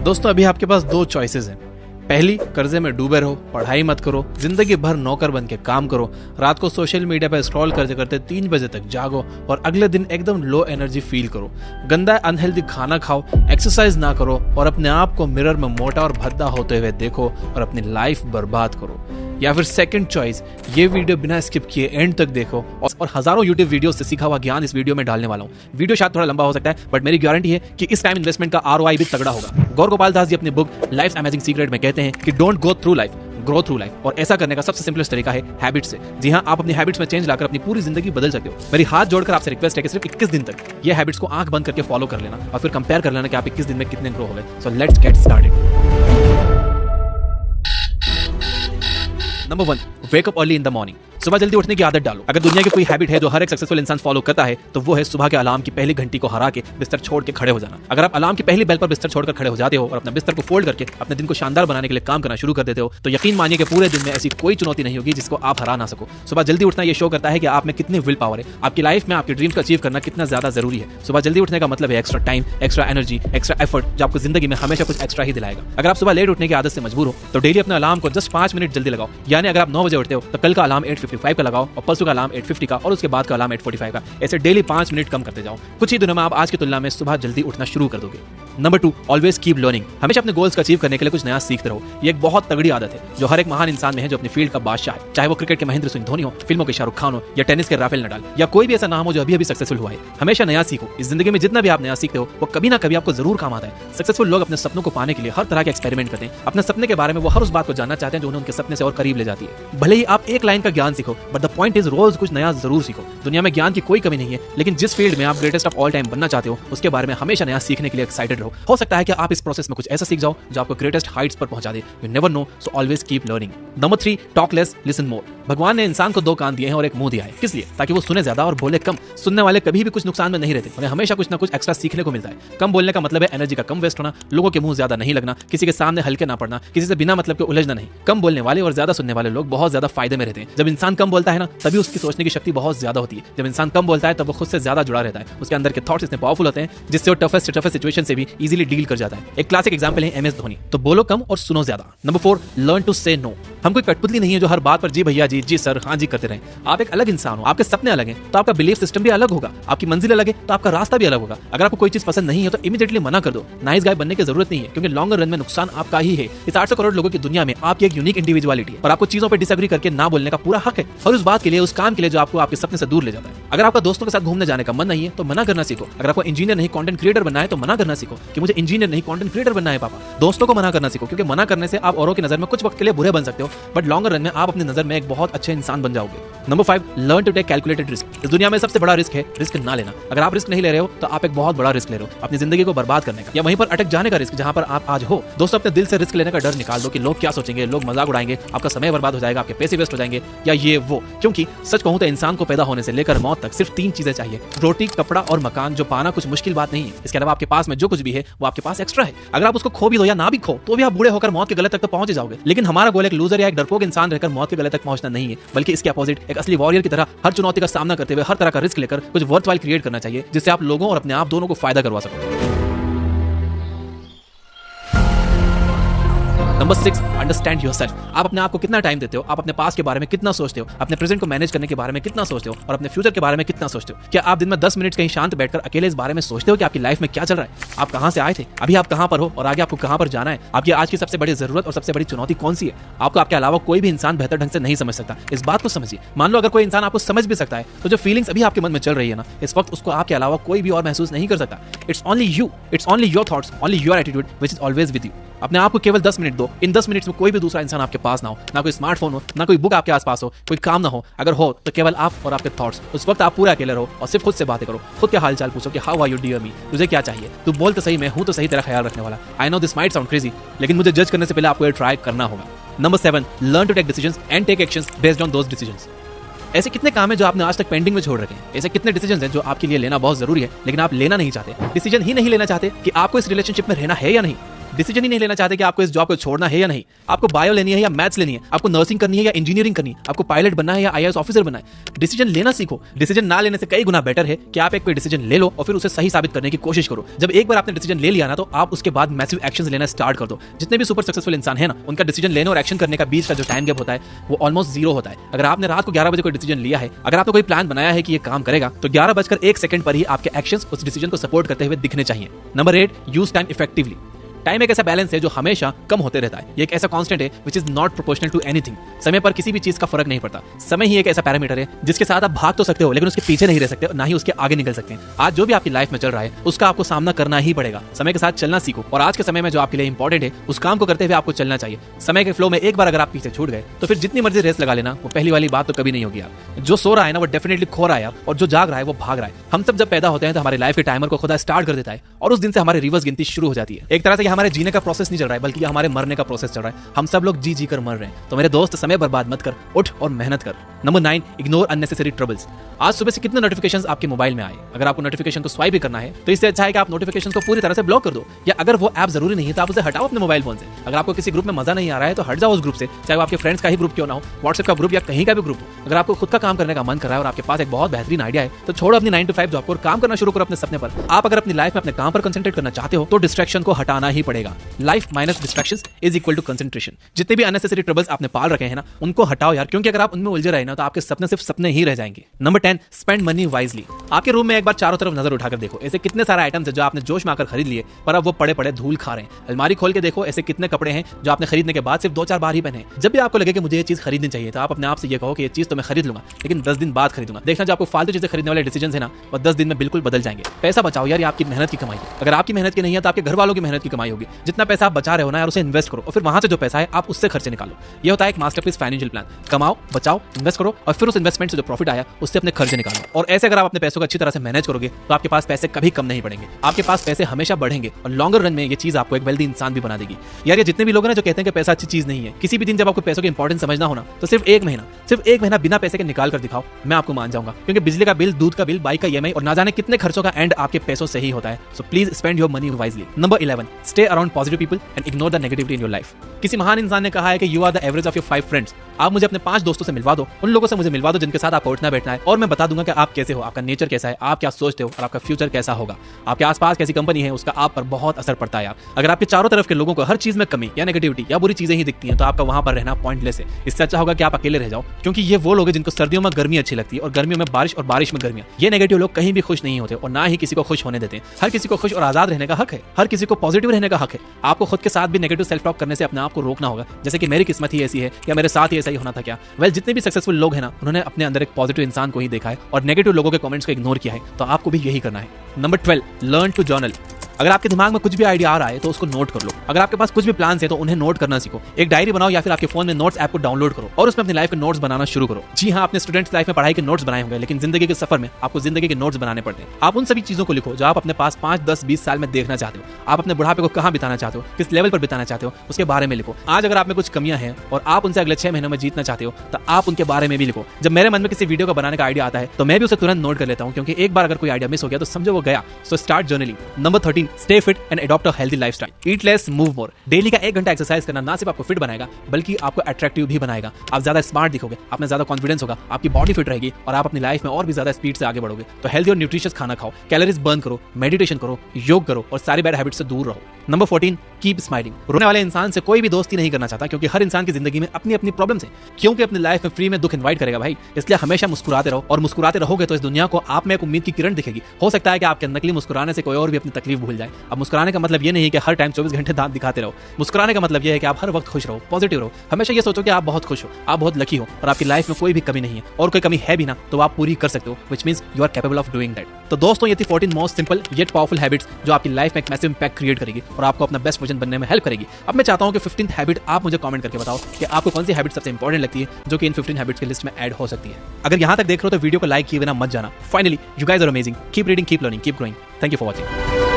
दोस्तों अभी आपके पास दो चॉइसेस हैं। पहली, कर्जे में डूबे रहो, पढ़ाई मत करो, जिंदगी भर नौकर बन के काम करो, रात को सोशल मीडिया पर स्क्रॉल करते करते 3 बजे तक जागो और अगले दिन एकदम लो एनर्जी फील करो, गंदा अनहेल्दी खाना खाओ, एक्सरसाइज ना करो और अपने आप को मिरर में मोटा और भद्दा होते हुए देखो और अपनी लाइफ बर्बाद करो। या फिर सेकंड चॉइस, ये वीडियो बिना स्किप किए एंड तक देखो और हजारों यूट्यूब वीडियो से सीखा हुआ ज्ञान इस वीडियो में डालने वाला हूँ। वीडियो शायद थोड़ा लंबा हो सकता है बट मेरी गारंटी है कि इस टाइम इन्वेस्टमेंट का ROI भी तगड़ा होगा। गौर गोपाल दास जी अपनी बुक लाइफ अमेजिंग सीक्रेट में कहते हैं कि don't go through life, grow through life. और ऐसा करने का सबसे सिंपलेस्ट तरीका है हैबिट से। जी हाँ, आप अपनी हैबिट्स में चेंज लाकर अपनी पूरी जिंदगी बदल सकते हो। मेरी हाथ जोड़कर आपसे रिक्वेस्ट है कि सिर्फ 21 दिन तक ये हैबिट्स को आंख बंद करके फॉलो कर लेना और फिर कंपेयर कर लेना कि आप 21 दिन में कितने ग्रो हो गए। So let's get started. Number 1, wake up early in the morning. सुबह जल्दी उठने की आदत डालो। अगर दुनिया की कोई हैबिट है जो हर एक सक्सेसफुल इंसान फॉलो करता है तो वो है सुबह के अलार्म की पहली घंटी को हरा के बिस्तर छोड़ के खड़े हो जाना। अगर आप अलार्म की पहली बेल पर बिस्तर छोड़कर खड़े हो जाते हो और अपना बिस्तर को फोल्ड करके अपने दिन को शानदार बनाने के लिए काम करना शुरू कर देते हो तो यकीन मानिए कि पूरे दिन में ऐसी कोई चुनौती नहीं होगी जिसको आप हरा ना सको। सुबह जल्दी उठना ये शो करता है कि आप में कितनी विल पावर है, आपकी लाइफ में आपके ड्रीम्स को अचीव करना कितना ज्यादा जरूरी है। सुबह जल्दी उठने का मतलब है extra time, extra energy, extra effort जो आपको जिंदगी में हमेशा कुछ एक्स्ट्रा ही दिलाएगा। अगर आप सुबह लेट उठने की आदत से मजबूर हो तो डेली अपने अलार्म को जस्ट 5 मिनट जल्दी लगाओ। यानी अगर आप 9 बजे उठते हो तो कल का अलार्म 8:55 का लगाओ और परसों का अलार्म 8:50 का और उसके बाद का अलार्म 8:45 का। ऐसे डेली 5 मिनट कम करते जाओ। कुछ ही दिनों में आप आज की तुलना में सुबह जल्दी उठना शुरू कर दोगे। Number 2, always keep learning. हमेशा अपने गोल्स को अचीव करने के लिए कुछ नया सीखते रहो। ये एक बहुत तगड़ी आदत है जो हर एक महान इंसान में है जो अपनी फील्ड का बादशाह है। चाहे वो क्रिकेट के महेंद्र सिंह धोनी हो, फिल्मों के शाहरुख खान हो या टेनिस के राफेल नडाल या कोई भी ऐसा नाम हो जो अभी सक्सेसफुल हुआ है। हमेशा नया सीखो। इस जिंदगी में जितना भी आप नया सीखते हो वो कभी ना कभी आपको जरूर काम आता है। सक्सेसफुल लोग अपने सपनों को पाने के लिए हर तरह के एक्सपेरिमेंट करते हैं। अपने सपने के बारे में वो हर उस बात को जानना चाहते हैं जो उन्हें उनके सपने से और करीब ले जाती है। भले ही आप एक लाइन का ज्ञान सीखो but the point is rose कुछ नया जरूर सीखो। दुनिया में ज्ञान की कोई कमी नहीं है लेकिन जिस फील्ड में आप ग्रेटेस्ट ऑफ ऑल टाइम बनना चाहते हो उसके बारे में हमेशा नया सीखने के लिए एक्साइटेड रहो। हो सकता है कि आप इस प्रोसेस में कुछ ऐसा सीख जाओ जो आपको ग्रेटेस्ट हाइट्स पर पहुंचा दे। You never know, so always keep learning. Number 3, talk less, listen more. भगवान ने इंसान को 2 कान दिए हैं और एक मुंह दिया है। किस लिए? ताकि वो सुने ज्यादा और बोले कम। सुनने वाले कभी भी कुछ नुकसान में नहीं रहते, उन्हें हमेशा कुछ ना कुछ एक्स्ट्रा सीखने को मिलता है। कम बोलने का मतलब है एनर्जी का कम वेस्ट होना, लोगों के मुंह ज्यादा नहीं लगना, किसी के सामने हल्के ना पड़ना, किसी से बिना मतलब के उलझना नहीं। कम बोलने वाले और ज्यादा सुनने वाले लोग बहुत ज्यादा फायदे में रहते हैं। जब इंसान कम बोलता है ना तभी उसकी सोचने की शक्ति बहुत ज्यादा होती है। जब इंसान कम बोलता है तब वो खुद से ज्यादा जुड़ा रहता है। उसके अंदर के थॉट्स इतने पावरफुल होते हैं जिससे वो टफेस्ट सिचुएशन से भी इजीली डील कर जाता है। एक क्लासिक एग्जांपल है MS धोनी। तो बोलो कम और सुनो ज्यादा। नंबर 4, लर्न टू से नो। हम कोई कठपुतली नहीं है जो हर बात पर जी भैया जी, जी सर, हाँ जी करते रहें। आप एक अलग इंसान हो, आपके सपने अलग हैं तो आपका बिलीफ सिस्टम भी अलग होगा, आपकी मंजिल अलग है तो आपका रास्ता भी अलग होगा। अगर आपको कोई चीज पसंद नहीं है तो इमीडिएटली मना कर दो। नाइस गाय बनने की जरूरत नहीं है क्योंकि लॉन्गर रन में नुकसान आपका ही है। इस 800 करोड़ लोगों की दुनिया में आपकी एक यूनिक इंडिविजुअलिटी है और आपको चीजों पर डिसएग्री करके ना बोलने का पूरा हक है और उस बात के लिए, उस काम के लिए जो आपको आपके सपने से दूर ले जाता है। अगर आपका दोस्तों के साथ घूमने जाने का मन नहीं है तो मना करना सीखो। अगर आपको इंजीनियर नहीं कंटेंट क्रिएटर बनना है तो मना करना सीखो कि मुझे इंजीनियर नहीं कंटेंट क्रिएटर बनना है पापा। दोस्तों को मना करना सीखो क्योंकि मना करने से आप औरों की नजर में कुछ वक्त के लिए बुरे बन सकते हो बट लॉन्गर रन में आप अपनी नजर में एक बहुत अच्छे इंसान बन जाओगे। Number 5, learn to take calculated risk. इस दुनिया में सबसे बड़ा रिस्क है रिस्क ना लेना। अगर आप रिस्क नहीं ले रहे हो तो आप एक बहुत बड़ा रिस्क ले रहे हो, अपनी जिंदगी को बर्बाद करने का या वहीं पर अटक जाने का रिस्क जहां पर आप आज हो। दोस्तों अपने दिल से रिस्क लेने का डर निकाल दो कि लोग क्या सोचेंगे, लोग मजाक उड़ाएंगे, आपका समय बर्बाद हो जाएगा, आपके पैसे वेस्ट हो जाएंगे या ये वो। क्योंकि सच कहूं तो इंसान को पैदा होने से लेकर मौत तक सिर्फ 3 चीजें चाहिए, रोटी, कपड़ा और मकान, जो पाना कुछ मुश्किल बात नहीं है। इसके अलावा आपके पास में जो कुछ भी है वो आपके पास एक्स्ट्रा है। अगर आप उसको खो भी दो या ना भी खो तो भी आप बूढ़े होकर मौत के गले तक तो पहुंच जाओगे। लेकिन हमारा गोल एक लूजर या एक डरपोक इंसान रहकर मौत के गले तक पहुंचना नहीं है बल्कि इसके अपोजिट एक असली वॉरियर की तरह हर चुनौती का सामना करते हुए हर तरह का रिस्क लेकर कुछ वर्थवाइल क्रिएट करना चाहिए जिससे आप लोगों और अपने आप दोनों को फायदा करवा सको। Number 6, understand yourself. आप अपने आप को कितना टाइम देते हो, आप अपने पास्ट के बारे में कितना सोचते हो, अपने प्रेजेंट को मैनेज करने के बारे में कितना सोचते हो और अपने फ्यूचर के बारे में कितना सोचते हो। क्या आप दिन में 10 मिनट कहीं शांत बैठकर अकेले इस बारे में सोचते हो कि आपकी लाइफ में क्या चल रहा है, आप कहां से आए थे, अभी आप कहां पर हो और आगे आपको कहां पर जाना है, आपकी आज की सबसे बड़ी जरूरत और सबसे बड़ी चुनौती कौन सी है। आपको आपके अलावा कोई भी इंसान बेहतर ढंग से नहीं समझ सकता, इस बात को समझिए। मान लो अगर कोई इंसान आपको समझ भी सकता है तो जो फीलिंग्स अभी आपके मन में चल रही है ना इस वक्त उसको आपके अलावा कोई भी और महसूस नहीं कर सकता। It's only you, it's only your thoughts, only your attitude which is always with you. अपने आप को केवल 10 मिनट दो। इन 10 मिनट्स में कोई भी दूसरा इंसान आपके पास ना हो, ना कोई स्मार्टफोन हो, ना कोई बुक आपके आसपास हो, कोई काम ना हो। अगर हो तो केवल आप और आपके थॉट्स। उस वक्त आप पूरा अकेले रहो और सिर्फ खुद से बातें करो। खुद के हालचाल पूछो कि हाउ आर यू डियर मी, तुझे क्या चाहिए, तू बोल तो सही, मैं हूं तो सही तेरा ख्याल रखने वाला। I know this might sound crazy लेकिन मुझे जज करने से पहले आपको ये ट्राई करना होगा। Number 7, learn to take decisions and take actions based on those decisions. ऐसे कितने काम हैं जो आपने आज तक पेंडिंग में छोड़ रखे हैं? ऐसे कितने डिसीजंस हैं जो आपके लिए लेना बहुत जरूरी है लेकिन आप लेना नहीं चाहते, डिसीजन ही नहीं लेना चाहते कि आपको इस रिलेशनशिप में रहना है या नहीं। डिसीजन ही नहीं लेना चाहते कि आपको इस जॉब को छोड़ना है या नहीं, आपको बायो लेनी है या मैथ्स लेनी है, आपको नर्सिंग करनी है या इंजीनियरिंग करनी है, आपको पायलट बनना है या आईएएस ऑफिसर बनना है। डिसीजन लेना सीखो। डिसीजन ना लेने से कई गुना बेटर है कि आप एक कोई डिसीजन ले लो और फिर उसे सही साबित करने की कोशिश करो। जब एक बार आपने डिसीजन ले लिया ना, तो आप उसके बाद मैसिव एक्शंस लेना स्टार्ट कर दो। जितने भी सुपर सक्सेसफुल इंसान है ना, उनका डिसीजन लेने और एक्शन करने का बीच का जो टाइम गैप होता है वो ऑलमोस्ट जीरो होता है। अगर आपने रात को 11 बजे कोई डिसीजन लिया है, अगर आपने कोई प्लान बनाया है कि ये काम करेगा, तो 11:01 पर ही आपके एक्शंस उस डिसीजन को सपोर्ट करते हुए दिखने चाहिए। Number 8, use time effectively. Time एक ऐसा बैलेंस है जो हमेशा कम होते रहता है। ये एक ऐसा कांस्टेंट है which is not proportional to anything. समय पर किसी भी चीज का फर्क नहीं पड़ता। समय ही एक ऐसा पैरामीटर है जिसके साथ आप भाग तो सकते हो, लेकिन उसके पीछे नहीं रह सकते और ना ही उसके आगे निकल सकते हैं। आज जो भी आपकी लाइफ में चल रहा है उसका आपको सामना करना ही पड़ेगा। समय के साथ चलना सीखो और आज के समय में जो आपके लिए इंपॉर्टेंट है उस काम को करते हुए आपको चलना चाहिए। समय के फ्लो में एक बार अगर आप पीछे छूट गए तो फिर जितनी मर्जी रेस लगा लेना, वो पहली वाली बात तो कभी नहीं होगी यार। जो सो रहा है ना वो डेफिनेटली खो रहा है यार, और जो जाग रहा है वो भाग रहा है। हम सब जब पैदा होते हैं तो हमारे लाइफ के टाइमर को खुदा स्टार्ट कर देता है और उस दिन से हमारी रिवर्स गिनती शुरू हो जाती है। एक तरह से हमारे जीने का प्रोसेस नहीं चल रहा है, बल्कि हमारे मरने का प्रोसेस चल रहा है। हम सब लोग जी जी कर मर रहे हैं। तो मेरे दोस्त, समय बर्बाद मत कर, उठ और मेहनत कर। Number 9, ignore unnecessary troubles. आज सुबह से कितने नोटिफिकेशंस आपके मोबाइल में आए, अगर आपको नोटिफिकेशन को स्वाइप भी करना है तो इससे अच्छा है कि आप नोटिफिकेशन को पूरी तरह से ब्लॉक कर दो, या अगर वो ऐप जरूरी नहीं है तो आप उसे हटाओ अपने मोबाइल फोन से। अगर आपको किसी ग्रुप में मजा नहीं आ रहा है तो हट जाओ उस ग्रुप से, चाहे वो आपके फ्रेंड्स का ही ग्रुप क्यों ना हो, व्हाट्सएप का ग्रुप या कहीं का भी ग्रुप हो। अगर आपको खुद का काम करने का मन कर रहा है और आपके पास एक बहुत बेहतरीन आइडिया है तो छोड़ो अपनी 9 to 5 जॉब को और काम करना शुरू करो अपने सपने पर। आप अगर अपनी लाइफ में अपने काम पर कंसंट्रेट करना चाहते हो तो डिस्ट्रैक्शन को हटाना ही पड़ेगा। Life minus distractions is equal to concentration. जितने भी अननेसेसरी ट्रबल्स आपने पाल रखे हैं ना, उनको हटाओ यार, क्योंकि अगर आप उनमें उलझे रहे ना तो आपके सपने सिर्फ सपने ही रह जाएंगे। Number 10, spend money wisely. आपके रूम में एक बार चारों तरफ नजर उठाकर देखो, ऐसे कितने सारे आइटम्स हैं जो आपने जोश में आकर खरीद लिए पर अब वो पड़े पड़े धूल खा रहे हैं। अलमारी खोल के देखो, ऐसे कितने कपड़े हैं जो आपने खरीदने के बाद सिर्फ 2-4 बार ही पहने। जब भी आपको लगे कि मुझे ये चीज खरीदनी चाहिए तो आप अपने आप से ये कहो कि ये चीज तो मैं खरीद लूंगा, लेकिन 10 दिन बाद खरीदूंगा। देखना जो आपको फालतू चीजें खरीदने वाले डिसीजन है ना, वो 10 दिन में बिल्कुल बदल जाएंगे। पैसा बचाओ यार, ये आपकी मेहनत की कमाई है। अगर आपकी मेहनत की नहीं है तो आपके घर वालों की मेहनत की कमाई होगी। जितना पैसा आप बचा रहे हो ना यार, उसे इन्वेस्ट करो और फिर वहां से जो पैसा है आप उससे खर्चे निकालो। ये होता है एक मास्टरपीस फाइनेंशियल प्लान। कमाओ, बचाओ, इन्वेस्ट करो और फिर उस इन्वेस्टमेंट से जो प्रॉफिट आया उससे अपने खर्चे निकालो। और ऐसे अगर आप अपने पैसों को अच्छी तरह से मैनेज करोगे तो आपके पास पैसे कभी कम नहीं पड़ेंगे, आपके पास पैसे हमेशा बढ़ेंगे और लॉन्गर रन में ये चीज आपको एक वेल्दी इंसान भी बना देगी। यार ये जितने भी लोग हैं ना जो कहते हैं कि पैसा अच्छी चीज नहीं है, किसी भी दिन जब आपको पैसों की इंपॉर्टेंस समझना होना तो सिर्फ एक महीना बिना पैसे के निकाल कर दिखाओ, मैं आपको मान जाऊंगा। क्योंकि बिजली का बिल, दूध का बिल, बाइक का ईएमआई और ना जाने कितने खर्चों का एंड आपके पैसों से ही होता है। So please spend your money wisely. Number 11, stay around positive people and ignore the negativity in your life. किसी महान इंसान ने कहा है कि you are the average of your 5 friends. आप मुझे अपने 5 दोस्तों से मिलवा दो, उन लोगों से मुझे मिलवा दो जिनके साथ आपको उठना बैठना है, और मैं बता दूंगा कि आप कैसे हो, आपका नेचर कैसा है, आप क्या सोचते हो और आपका फ्यूचर कैसा होगा। आपके आसपास कैसी कंपनी है उसका आप पर बहुत असर पड़ता है यार। अगर आपके चारों तरफ के लोगों को हर चीज में कमी या नेगेटिविटी या बुरी चीजें ही दिखती हैं तो आपका वहां पर रहना पॉइंटलेस है। इससे अच्छा होगा कि आप अकेले रह जाओ, क्योंकि ये वो लोग हैं जिनको सर्दियों में गर्मी अच्छी लगती है और गर्मियों में बारिश और बारिश में गर्मियां। ये नेगेटिव लोग कहीं भी खुश नहीं होते और ना ही किसी को खुश होने देते। हर किसी को खुश और आजाद रहने का हक है, हर किसी को पॉजिटिव रहने का हक है। आपको खुद के साथ भी नेगेटिव सेल्फ टॉक करने से अपने आप को रोकना होगा, जैसे कि मेरी किस्मत ही ऐसी है या मेरे साथ ही ऐसा ही होना था क्या। वेल, जितने भी सक्सेसफुल लोग हैं ना, उन्होंने अपने अंदर एक पॉजिटिव इंसान को ही देखा है और नेगेटिव लोगों के कमेंट्स को इग्नोर किया है, तो आपको भी यही करना है। Number 12, learn to journal. अगर आपके दिमाग में कुछ भी आइडिया आ रहा है तो उसको नोट कर लो। अगर आपके पास कुछ भी प्लान है तो उन्हें नोट करना सीखो। एक डायरी बनाओ या फिर आपके फोन में नोट्स ऐप को डाउनलोड करो और उसमें अपनी लाइफ के नोट्स बनाना शुरू करो। जी हाँ, आपने स्टूडेंट्स लाइफ में पढ़ाई के नोट्स बनाए होंगे, लेकिन जिंदगी के सफर में आपको जिंदगी के नोट्स बनाने पड़ते हैं। आप उन सभी चीजों को लिखो जो आप अपने पास 5, 10, 20 साल में देखना चाहते हो। आप अपने बुढ़ापे को कहाँ बिताना चाहते हो, किस लेवल पर बिताना चाहते हो, उसके बारे में लिखो। आज अगर आप में कुछ कमियां हैं और आप उनसे अगले 6 महीनों में जीतना चाहते हो तो आप उनके बारे में भी लिखो। जब मेरे मन में किसी वीडियो को बनाने का आइडिया आता है तो मैं भी उसे तुरंत नोट कर लेता हूँ, क्योंकि एक बार अगर कोई आइडिया मिस हो गया तो समझो वो गया। So start journaling. Number 13, stay fit and adopt a healthy lifestyle. Eat less, move more. Daily का 1 घंटा एक्सरसाइज करना ना सिर्फ आपको फिट बनाएगा बल्कि आपको अट्रैक्टिव भी बनाएगा। आप ज्यादा स्मार्ट दिखोगे, आप में ज्यादा कॉन्फिडेंस होगा, आपकी बॉडी फिट रहेगी और आप अपनी लाइफ में और भी ज्यादा स्पीड से आगे बढ़ोगे। तो हेल्दी और न्यूट्रिशियस खाना खाओ, कैलोरीज बर्न करो, मेडिटेशन करो, योग करो और सारी बैड हैबिट से दूर रहो। Number 14, keep smiling. रोने वाले इंसान से कोई भी दोस्ती नहीं करना चाहता, क्योंकि हर इंसान की जिंदगी में अपनी अपनी प्रॉब्लम्स हैं। क्योंकि अपनी लाइफ में फ्री में दुख इन्वाइट करेगा भाई, इसलिए हमेशा मुस्कुराते रहो और मुस्कुराते रहोगे तो इस दुनिया को आप में एक उम्मीद की किरण दिखेगी। हो सकता है कि आपके नकली मुस्कुराने से कोई और भी अपनी तकलीफ भूल जाए। अब मुस्कुराने का मतलब ये नहीं है कि हर टाइम 24 घंटे दांत दिखाते रहो। मुस्कुराने का मतलब यह है कि आप हर वक्त खुश रहो, पॉजिटिव रहो। हमेशा ये सोचो कि आप बहुत खुश हो, आप बहुत लकी हो और आपकी लाइफ में कोई भी कमी नहीं है, और कोई कमी है भी ना तो आप पूरी कर सकते हो, which means you are capable of doing that. तो दोस्तों, ये थी 14 most simple yet powerful habits जो आपकी लाइफ में एक मैसिव इंपैक्ट क्रिएट करेगी और आपको अपना बेस्ट वर्जन बनने में हेल्प करेगी। अब मैं चाहता हूं कि 15th हैबिट आप मुझे कमेंट करके बताओ कि आपको कौन सी हैबिट सबसे इंपॉर्टेंट लगती है जो कि इन 15 हैबिट्स की लिस्ट में ऐड हो सकती है। अगर यहां तक देख रहे हो तो वीडियो को लाइक किए बिना मत जाना। Finally, you guys are amazing. Keep reading, keep learning, keep growing. Thank you for watching.